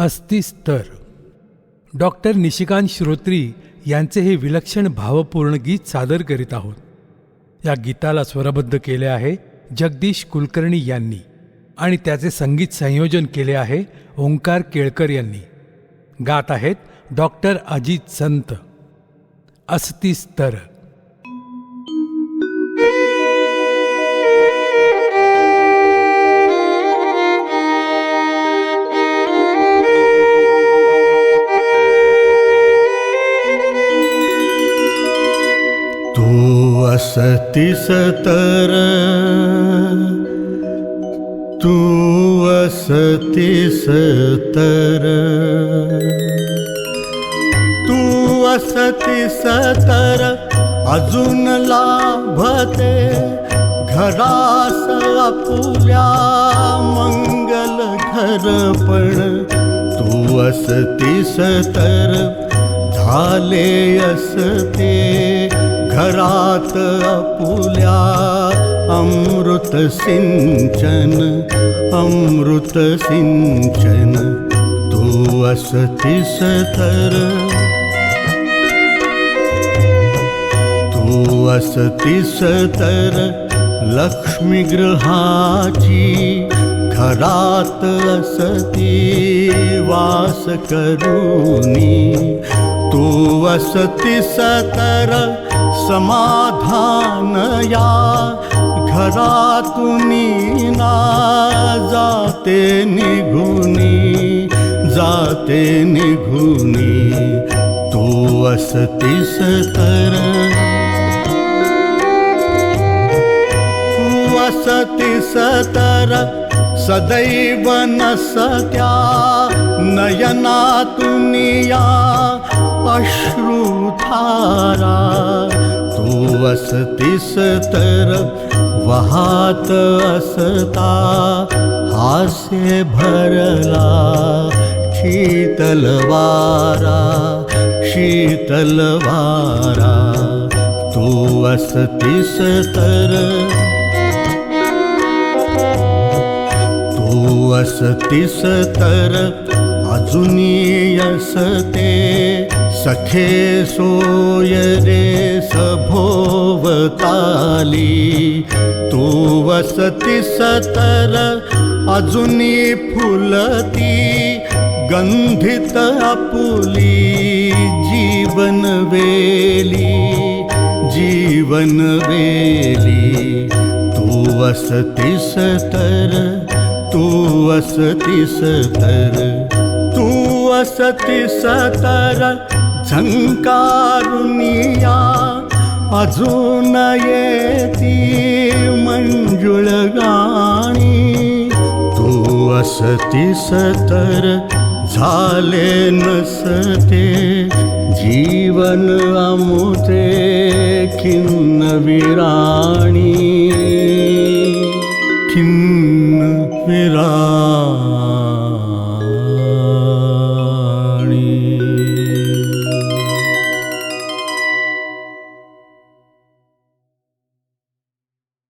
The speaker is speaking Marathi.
अस्तीस तर डॉक्टर निशिकांत श्रोत्री यांचे हे विलक्षण भावपूर्ण गीत सादर करीत आहोत. या गीताला स्वरबद्ध केले आहे जगदीश कुलकर्णी यांनी आणि त्याचे संगीत संयोजन केले आहे ओंकार केळकर यांनी. गात आहेत डॉक्टर अजित संत. अस्तीस तर. तू अस्तीस तर, तू अस्तीस तर, तू अस्तीस तर, अजून लाभते घरास आपुल्या मंगल घरपण. तू अस्तीस तर, झाले असते घरात आपुल्या अमृत सिंचन, अमृत सिंचन. तू अस्तीस तर, तू अस्तीस तर, लक्ष्मी गृहाची घरात असती वास करूनी. तू अस्तीस तर, समाधान या घरातून ना जाते निघुनी, जाते निघुनी. तू अस्तीस तर, तू अस्तीस तर, सदैव नसत्या नयनातून या अश्रुधारा. तू अस्तीस तर, वाहत असता हास्य भरला शीतल वारा, शीतल वारा. तू अस्तीस तर, तू अस्तीस तर, अजुनी असते सखे सोय रे सभोवताली. तू अस्तीस तर, अजुनी फुलती गंधित आपुली जीवन वेली, जीवन वेली. तू अस्तीस तर, तू अस्तीस तर, तू अस्तीस तर, झंकारुनिया अजून येती मंजुळ गाणी. तू अस्तीस तर, झाले नसते जीवन अमुते खिन्न विराणी, खिन्न